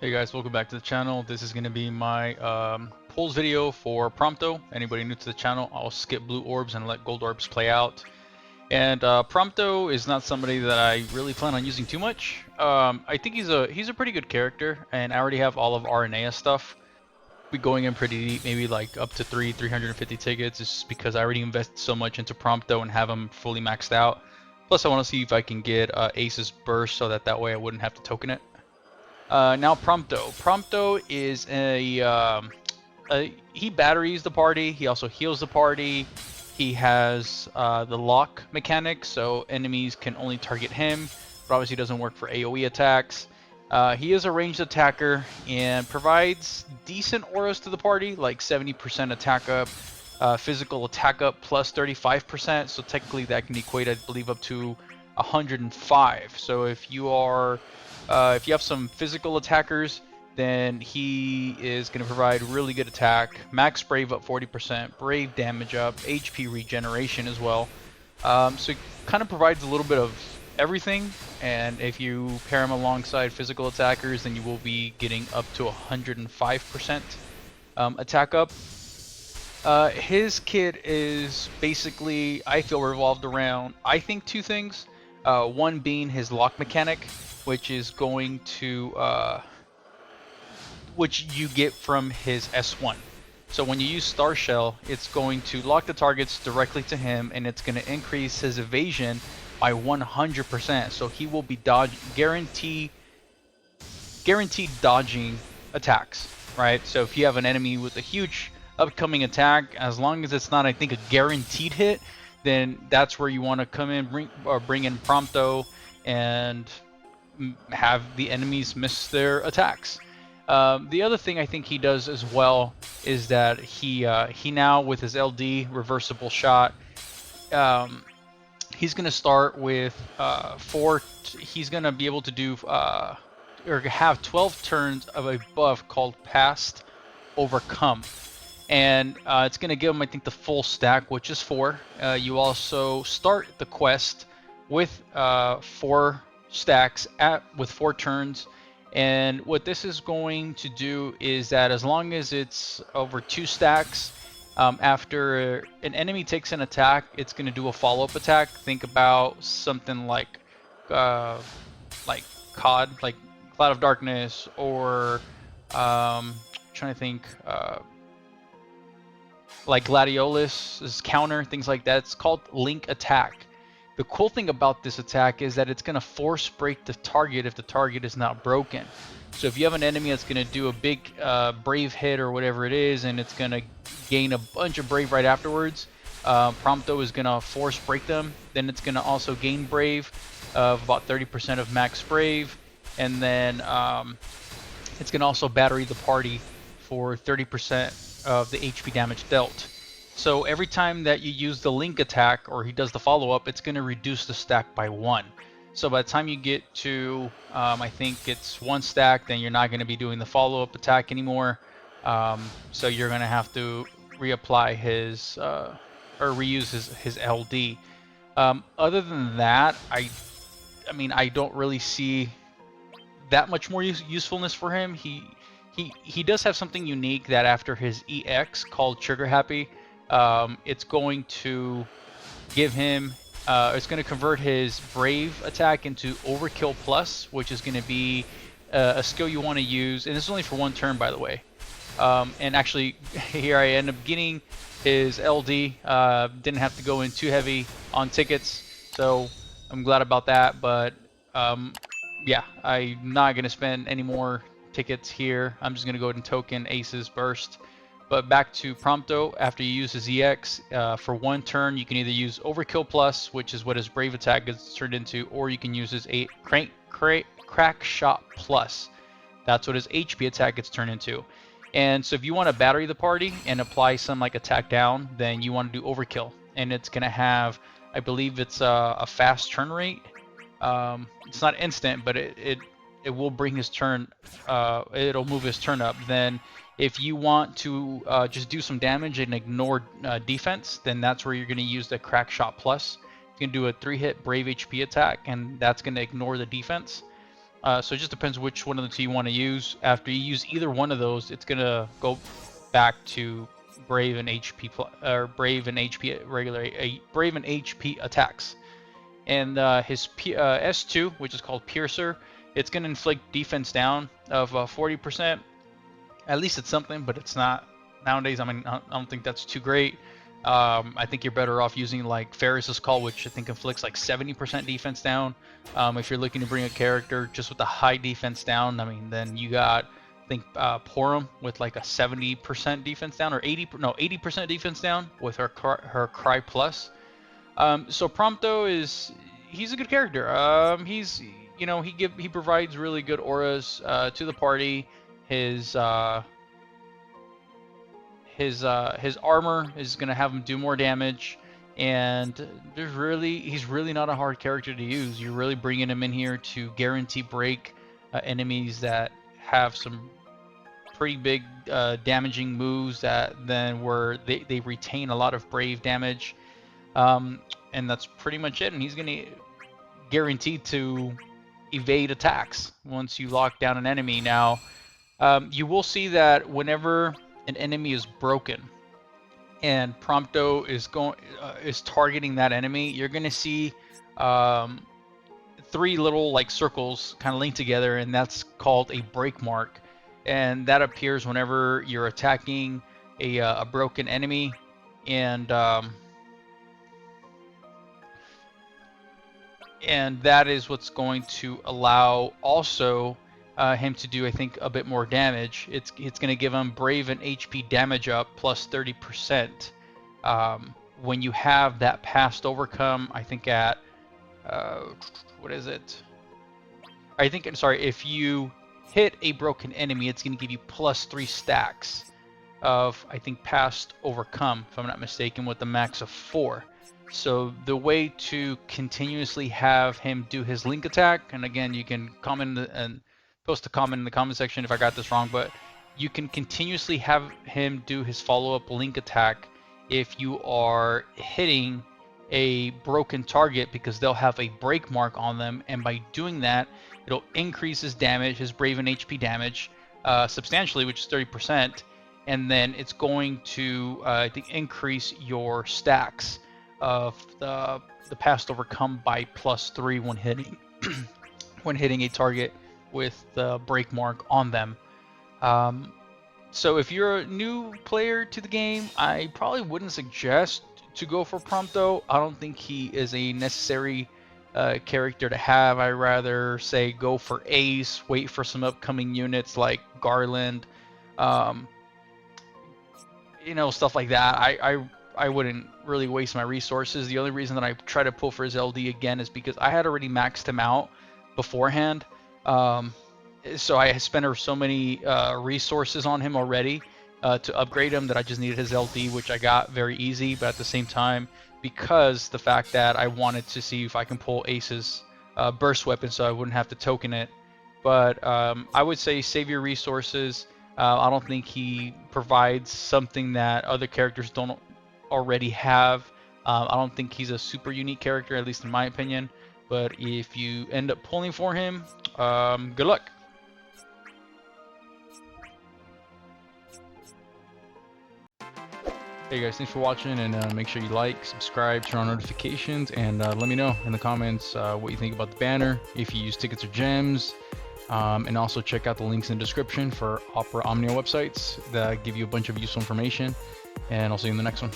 Hey guys, welcome back to the channel. This is going to be my polls video for Prompto. Anybody new to the channel, I'll skip blue orbs and let gold orbs play out. And Prompto is not somebody that I really plan on using too much. I think he's a pretty good character, and I already have all of RNA stuff. Be going in pretty deep, maybe like up to 350 tickets, it's just because I already invested so much into Prompto and have him fully maxed out. Plus, I want to see if I can get Ace's Burst so that way I wouldn't have to token it. Now Prompto. Prompto is he batteries the party. He also heals the party. He has the lock mechanic, so enemies can only target him, but obviously doesn't work for AoE attacks. He is a ranged attacker and provides decent auras to the party, like 70% attack up, physical attack up plus 35%. So technically that can equate, I believe, up to 105. So if you have some physical attackers, then he is going to provide really good attack, max brave up 40%, brave damage up, HP regeneration as well. So it kind of provides a little bit of everything, and if you pair him alongside physical attackers, then you will be getting up to 105% attack up. His kit is basically, I feel, revolved around, I think, two things. One being his lock mechanic, which is going to, which you get from his S1. So when you use Star Shell, it's going to lock the targets directly to him, and it's going to increase his evasion by 100%. So he will be guaranteed dodging attacks, right? So if you have an enemy with a huge upcoming attack, as long as it's not, I think, a guaranteed hit, then that's where you want to come in, bring in Prompto and have the enemies miss their attacks. The other thing I think he does as well is that he now, with his LD reversible shot, he's going to start with he's going to be able to do or have 12 turns of a buff called Past Overcome. And it's going to give him, I think, the full stack, which is 4. You also start the quest with 4 stacks with 4 turns. And what this is going to do is that as long as it's over 2 stacks, after an enemy takes an attack, it's going to do a follow-up attack. Think about something like COD, like Cloud of Darkness, or trying to think, like Gladiolus' counter, things like that. It's called Link Attack. The cool thing about this attack is that it's going to force break the target if the target is not broken. So if you have an enemy that's going to do a big brave hit or whatever it is, and it's going to gain a bunch of brave right afterwards, Prompto is going to force break them. Then it's going to also gain brave of about 30% of max brave, and then it's going to also battery the party for 30% of the HP damage dealt. So every time that you use the link attack, or he does the follow-up, it's going to reduce the stack by 1. So by the time you get to, I think it's 1 stack, then you're not going to be doing the follow-up attack anymore. So you're going to have to reapply his, or reuse his LD. Other than that, I mean, I don't really see that much more usefulness for him. He does have something unique that after his EX called Trigger Happy, it's going to give him, it's going to convert his Brave attack into Overkill Plus, which is going to be a skill you want to use, and this is only for 1 turn, by the way. And actually, here I end up getting his LD, didn't have to go in too heavy on tickets, so I'm glad about that. But yeah, I'm not going to spend any more tickets here. I'm just going to go ahead and token Ace's Burst. But back to Prompto, after you use his EX, for 1 turn, you can either use Overkill Plus, which is what his Brave attack is turned into, or you can use his Crack Shot Plus. That's what his HP attack gets turned into. And so if you want to battery the party and apply some like attack down, then you want to do Overkill. And it's going to have, I believe it's a fast turn rate. It's not instant, but it will bring his turn, it'll move his turn up. Then if you want to just do some damage and ignore defense, then that's where you're going to use the Crack Shot Plus. You can do a 3-hit Brave HP attack, and that's going to ignore the defense. So it just depends which one of the two you want to use. After you use either one of those, it's gonna go back to Brave and HP or Brave and HP regular Brave and HP attacks. And his S2, which is called Piercer, it's gonna inflict defense down of 40%. At least it's something, but it's not nowadays. I mean, I don't think that's too great. I think you're better off using like Ferris's Call, which I think inflicts like 70% defense down. If you're looking to bring a character just with a high defense down, I mean, then you got, I think, Porum with like a 70% defense down, or 80% defense down with her Cry Plus. So Prompto he's a good character. He provides really good auras to the party. His armor is going to have him do more damage, and he's really not a hard character to use. You're really bringing him in here to guarantee break enemies that have some pretty big damaging moves that then they retain a lot of brave damage, and that's pretty much it. And he's going to guarantee to evade attacks once you lock down an enemy. Now, you will see that whenever an enemy is broken and Prompto is targeting that enemy, you're gonna see 3 little like circles kind of linked together, and that's called a break mark, and that appears whenever you're attacking a broken enemy, and that is what's going to allow also him to do, I think, a bit more damage. It's going to give him Brave and HP damage up plus 30%. When you have that past overcome, I think at what is it? I think, sorry, if you hit a broken enemy, it's going to give you plus 3 stacks of, I think, past overcome, if I'm not mistaken, with the max of 4. So the way to continuously have him do his link attack, and again, you can comment and post a comment in the comment section if I got this wrong, but you can continuously have him do his follow-up link attack if you are hitting a broken target, because they'll have a break mark on them, and by doing that, it'll increase his damage, his Brave and HP damage, substantially, which is 30%, and then it's going to, I think, increase your stacks of the past overcome by plus 3 when hitting when hitting a target with the break mark on them. So if you're a new player to the game, I probably wouldn't suggest to go for Prompto. I don't think he is a necessary character to have. I'd rather say go for Ace, wait for some upcoming units like Garland, stuff like that. I wouldn't really waste my resources. The only reason that I try to pull for his LD again is because I had already maxed him out beforehand. So I spent so many resources on him already to upgrade him that I just needed his LD, which I got very easy. But at the same time, because the fact that I wanted to see if I can pull Ace's burst weapon so I wouldn't have to token it. But I would say save your resources. I don't think he provides something that other characters don't already have. I don't think he's a super unique character, at least in my opinion. But if you end up pulling for him, good luck. Hey guys, thanks for watching, and make sure you like, subscribe, turn on notifications, and let me know in the comments what you think about the banner, if you use tickets or gems, and also check out the links in the description for Opera Omnia websites that give you a bunch of useful information, and I'll see you in the next one.